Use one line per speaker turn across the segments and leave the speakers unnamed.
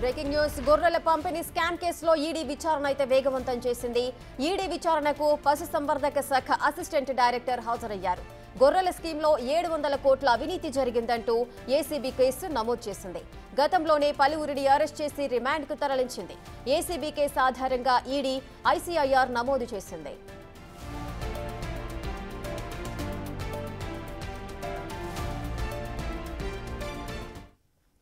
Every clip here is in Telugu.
బ్రేకింగ్ న్యూస్ గొర్రెల పంపిణీ స్కామ్ కేసులో ఈడీ విచారణ అయితే వేగవంతం చేసింది. ఈడీ విచారణకు పశుసంవర్ధక శాఖ అసిస్టెంట్ డైరెక్టర్ హాజరయ్యారు. గొర్రెల స్కీమ్లో 700 కోట్ల అవినీతి జరిగిందంటూ ఏసీబీ కేసు నమోదు చేసింది. గతంలోనే పలువురిని అరెస్ట్ చేసి రిమాండ్కు తరలించింది. ఏసీబీ కేసు ఆధారంగా ఈడీ ఐసీఐఆర్ నమోదు చేసింది.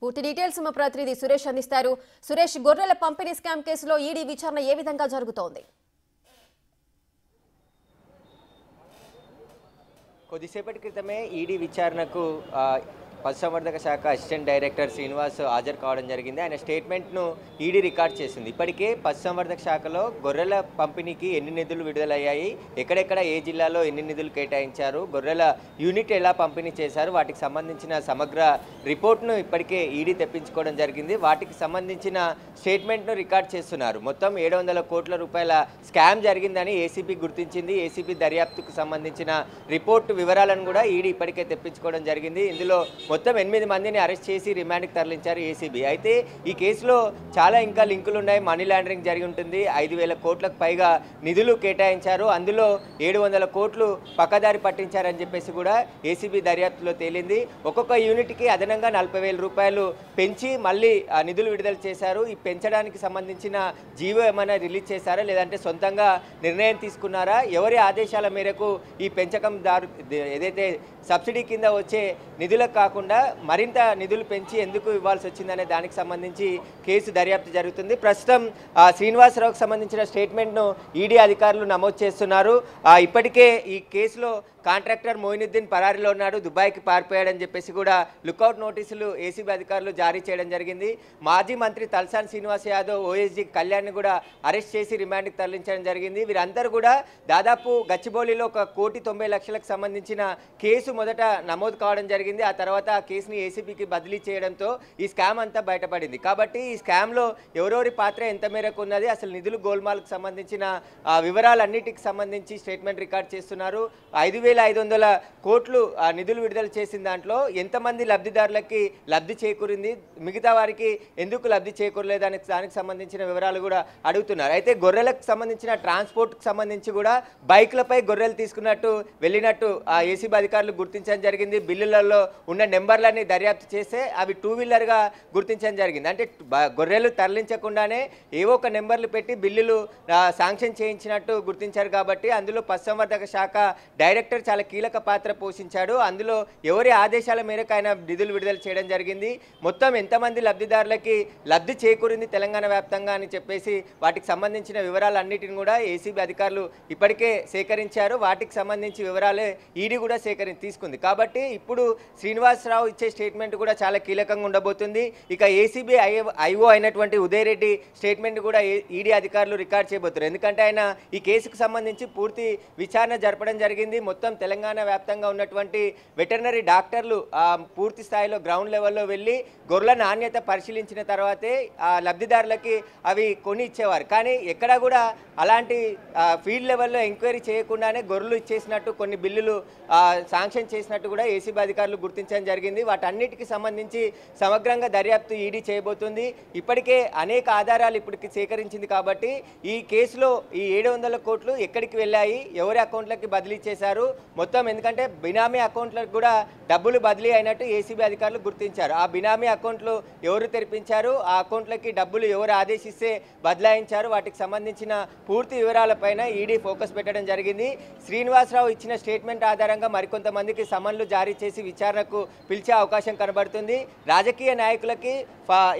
పూర్తి డీటెయిల్స్ మా ప్రతినిధి సురేష్ అందిస్తారు. సురేష్, గొర్రెల పంపిణీ స్కామ్ కేసులో ఈడీ విచారణ ఏ విధంగా జరుగుతోంది?
కొద్దిసేపటి క్రితమే ఈడీ విచారణకు పశుసంవర్ధక శాఖ అసిస్టెంట్ డైరెక్టర్ శ్రీనివాస్ హాజరు కావడం జరిగింది. ఆయన స్టేట్మెంట్ను ఈడీ రికార్డ్ చేసింది. ఇప్పటికే పశుసంవర్ధక శాఖలో గొర్రెల పంపిణీకి ఎన్ని నిధులు విడుదలయ్యాయి, ఎక్కడెక్కడ ఏ జిల్లాలో ఎన్ని నిధులు కేటాయించారు, గొర్రెల యూనిట్ ఎలా పంపిణీ చేశారు, వాటికి సంబంధించిన సమగ్ర రిపోర్ట్ను ఇప్పటికే ఈడీ తెప్పించుకోవడం జరిగింది. వాటికి సంబంధించిన స్టేట్మెంట్ను రికార్డ్ చేస్తున్నారు. మొత్తం 700 కోట్ల రూపాయల స్కామ్ జరిగిందని ఏసీబీ గుర్తించింది. ఏసీబీ దర్యాప్తుకు సంబంధించిన రిపోర్టు వివరాలను కూడా ఈడీ ఇప్పటికే తెప్పించుకోవడం జరిగింది. ఇందులో మొత్తం 8 మందిని అరెస్ట్ చేసి రిమాండ్కి తరలించారు ఏసీబీ. అయితే ఈ కేసులో చాలా ఇంకా లింకులు ఉన్నాయి. మనీ లాండరింగ్ జరిగి ఉంటుంది. 5,000 కోట్లకు పైగా నిధులు కేటాయించారు. అందులో 700 కోట్లు పక్కదారి పట్టించారని చెప్పేసి కూడా ఏసీబీ దర్యాప్తులో తేలింది. ఒక్కొక్క యూనిట్కి అదనంగా 40,000 రూపాయలు పెంచి మళ్ళీ నిధులు విడుదల చేశారు. ఈ పెంచడానికి సంబంధించిన జీవో ఏమైనా రిలీజ్ చేశారా, లేదంటే సొంతంగా నిర్ణయం తీసుకున్నారా, ఎవరి ఆదేశాల మేరకు ఈ పెంచకం ఏదైతే సబ్సిడీ కింద వచ్చే నిధులకు కాకుండా మరింత నిధులు పెంచి ఎందుకు ఇవ్వాల్సి వచ్చిందనే దానికి సంబంధించి కేసు దర్యాప్తు జరుగుతుంది. ప్రస్తుతం శ్రీనివాసరావుకు సంబంధించిన స్టేట్మెంట్ను ఈడీ అధికారులు నమోదు చేస్తున్నారు. ఇప్పటికే ఈ కేసులో కాంట్రాక్టర్ మొయినుద్దీన్ పరారీలో ఉన్నాడు, దుబాయ్కి పారిపోయాడని చెప్పేసి కూడా లుకౌట్ నోటీసులు ఏసీబీ అధికారులు జారీ చేయడం జరిగింది. మాజీ మంత్రి తలసాని శ్రీనివాస్ యాదవ్, ఓఎస్జీ కళ్యాణ్ని కూడా అరెస్ట్ చేసి రిమాండ్కి తరలించడం జరిగింది. వీరందరూ కూడా దాదాపు గచ్చిబౌలిలో 1,90,00,000కు సంబంధించిన కేసు మొదట నమోదు కావడం జరిగింది. ఆ తర్వాత ఆ కేసుని ఏసీబీకి బదిలీ చేయడంతో ఈ స్కామ్ అంతా బయటపడింది. కాబట్టి ఈ స్కామ్లో ఎవరెవరి పాత్ర ఎంత మేరకు ఉన్నది, అసలు నిధులు గోల్మాల్కు సంబంధించిన వివరాలన్నిటికి సంబంధించి స్టేట్మెంట్ రికార్డ్ చేస్తున్నారు. 5,500 కోట్లు నిధులు విడుదల చేసిన దాంట్లో ఎంతమంది లబ్ధిదారులకి లబ్ధి చేకూరింది, మిగతా వారికి ఎందుకు లబ్ధి చేకూరలేదు అనే దానికి సంబంధించిన వివరాలు కూడా అడుగుతున్నారు. అయితే గొర్రెలకు సంబంధించిన ట్రాన్స్పోర్ట్కి సంబంధించి కూడా బైక్లపై గొర్రెలు తీసుకున్నట్టు వెళ్ళినట్టు ఏసీబీ అధికారులు గుర్తించడం జరిగింది. బిల్లులలో ఉన్న నెంబర్లన్నీ దర్యాప్తు చేస్తే అవి 2 వీలర్గా గుర్తించడం జరిగింది. అంటే గొర్రెలు తరలించకుండానే ఏవో ఒక నెంబర్లు పెట్టి బిల్లులు శాంక్షన్ చేయించినట్టు గుర్తించారు. కాబట్టి అందులో పశుసంవర్ధక శాఖ డైరెక్టర్ చాలా కీలక పాత్ర పోషించాడు. అందులో ఎవరి ఆదేశాల మేరకు ఆయన నిధులు విడుదల చేయడం జరిగింది, మొత్తం ఎంతమంది లబ్ధిదారులకి లబ్ధి చేకూరింది తెలంగాణ వ్యాప్తంగా అని చెప్పేసి వాటికి సంబంధించిన వివరాలన్నిటిని కూడా ఏసీబీ అధికారులు ఇప్పటికే సేకరించారు. వాటికి సంబంధించి వివరాలే ఈడీ కూడా తీసుకుంది. కాబట్టి ఇప్పుడు శ్రీనివాసరావు ఇచ్చే స్టేట్మెంట్ కూడా చాలా కీలకంగా ఉండబోతుంది. ఇక ఏసీబీ ఐఓ అయినటువంటి ఉదయ్ రెడ్డి స్టేట్మెంట్ కూడా ఈడీ అధికారులు రికార్డ్ చేయబోతున్నారు. ఎందుకంటే ఆయన ఈ కేసుకు సంబంధించి పూర్తి విచారణ జరపడం జరిగింది. మొత్తం తెలంగాణ వ్యాప్తంగా ఉన్నటువంటి వెటర్నరీ డాక్టర్లు పూర్తి స్థాయిలో గ్రౌండ్ లెవెల్లో వెళ్ళి గొర్రెల నాణ్యత పరిశీలించిన తర్వాతే లబ్ధిదారులకి అవి కొని ఇచ్చేవారు. కానీ ఎక్కడా కూడా అలాంటి ఫీల్డ్ లెవెల్లో ఎంక్వైరీ చేయకుండానే గొర్రెలు ఇచ్చేసినట్టు, కొన్ని బిల్లులు శాంక్షన్ చేసినట్టు కూడా ఏసీబీ అధికారులు గుర్తించడం జరిగింది. వాటన్నిటికి సంబంధించి సమగ్రంగా దర్యాప్తు ఈడీ చేయబోతుంది. ఇప్పటికే అనేక ఆధారాలు ఇప్పటికి సేకరించింది. కాబట్టి ఈ కేసులో ఈ 700 కోట్లు ఎక్కడికి వెళ్ళాయి, ఎవరి అకౌంట్లకి బదిలీ చేశారు మొత్తం, ఎందుకంటే బినామీ అకౌంట్లకు కూడా డబ్బులు బదిలీ అయినట్టు ఏసీబీ అధికారులు గుర్తించారు. ఆ బినామీ అకౌంట్లు ఎవరు తెరిపించారు, ఆ అకౌంట్లకి డబ్బులు ఎవరు ఆదేశిస్తే బదలాయించారు, వాటికి సంబంధించిన పూర్తి వివరాలపైన ఈడీ ఫోకస్ పెట్టడం జరిగింది. శ్రీనివాసరావు ఇచ్చిన స్టేట్మెంట్ ఆధారంగా మరికొంతమందికి సమన్లు జారీ చేసి విచారణకు పిలిచే అవకాశం కనబడుతుంది. రాజకీయ నాయకులకి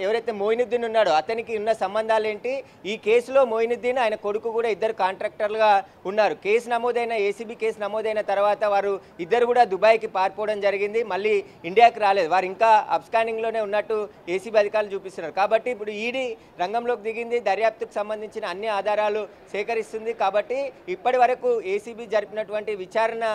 ఎవరైతే మొయినుద్దీన్ ఉన్నాడో అతనికి ఉన్న సంబంధాలు ఏంటి, ఈ కేసులో మొయినుద్దీన్ ఆయన కొడుకు కూడా ఇద్దరు కాంట్రాక్టర్లుగా ఉన్నారు. కేసు నమోదైన ఏసీబీ కేసు నమోదైన తర్వాత వారు ఇద్దరు కూడా దుబాయ్కి పారిపోవడం జరిగింది. మళ్ళీ ఇండియాకి రాలేదు, వారు ఇంకా అబ్స్కానింగ్లోనే ఉన్నట్టు ఏసీబీ అధికారులు చూపిస్తున్నారు. కాబట్టి ఇప్పుడు ఈడీ రంగంలోకి దిగింది, దర్యాప్తుకు సంబంధించిన అన్ని ఆధారాలు సేకరిస్తుంది. కాబట్టి ఇప్పటి వరకు ఏసీబీ జరిపినటువంటి విచారణ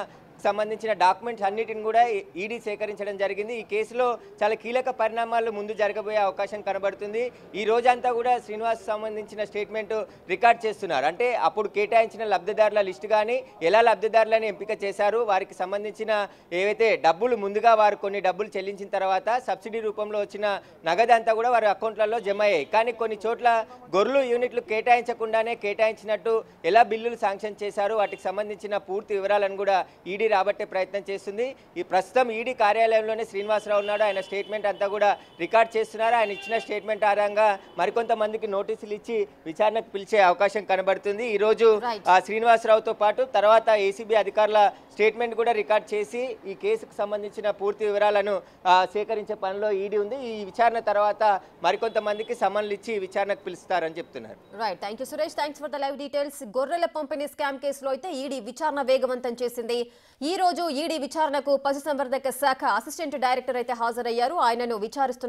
సంబంధించిన డాక్యుమెంట్స్ అన్నిటిని కూడా ఈడీ సేకరించడం జరిగింది. ఈ కేసులో చాలా కీలక పరిణామాలు ముందు జరగబోయే అవకాశం కనబడుతుంది. ఈ రోజంతా కూడా శ్రీనివాస్ సంబంధించిన స్టేట్మెంట్ రికార్డ్ చేస్తున్నారు. అంటే అప్పుడు కేటాయించిన లబ్ధిదారుల లిస్టు కానీ ఎలా లబ్ధిదారులను ఎంపిక చేశారు, వారికి సంబంధించిన ఏవైతే డబ్బులు ముందుగా వారు కొన్ని డబ్బులు చెల్లించిన తర్వాత సబ్సిడీ రూపంలో వచ్చిన నగదంతా కూడా వారి అకౌంట్లలో జమ అయ్యాయి. కానీ కొన్ని చోట్ల గొర్రెలు యూనిట్లు కేటాయించకుండానే కేటాయించినట్టు ఎలా బిల్లులు శాంక్షన్ చేశారు, వాటికి సంబంధించిన పూర్తి వివరాలను కూడా ఈడీ రాబట్టే ప్రయత్నం చేస్తుంది. ఈ ప్రస్తుతం ఈడీ కార్యాలయంలోనే శ్రీనివాసరావు ఉన్నాడు. ఆయన స్టేట్మెంట్ అంతా కూడా రికార్డ్ చేస్తున్నారు. ఆయన ఇచ్చిన స్టేట్మెంట్ ఆధారంగా మరికొంతమందికి నోటీసులు ఇచ్చి విచారణకు పిలిచే అవకాశం కనబడుతుంది. ఈ రోజు శ్రీనివాసరావుతో పాటు తర్వాత ఏసీబీ అధికారుల స్టేట్మెంట్ కూడా రికార్డ్ చేసి ఈ కేసుకు సంబంధించిన పూర్తి వివరాలను సేకరించే పనిలో ఈడీ ఉంది. ఈ విచారణ తర్వాత మరికొంతమందికి సమన్లు ఇచ్చి విచారణకు పిలుస్తారని చెప్తున్నారు.
Right, thank you Suresh, thanks for the live details. గొర్రెల పంపిణీ స్కామ్ కేసులో అయితే ఈడీ విచారణ వేగవంతం చేసింది. ఈ రోజు ఈడీ విచారణకు పశుసంవర్ధక శాఖ అసిస్టెంట్ డైరెక్టర్ అయితే హాజరయ్యారు. ఆయనను విచారిస్తున్నారు.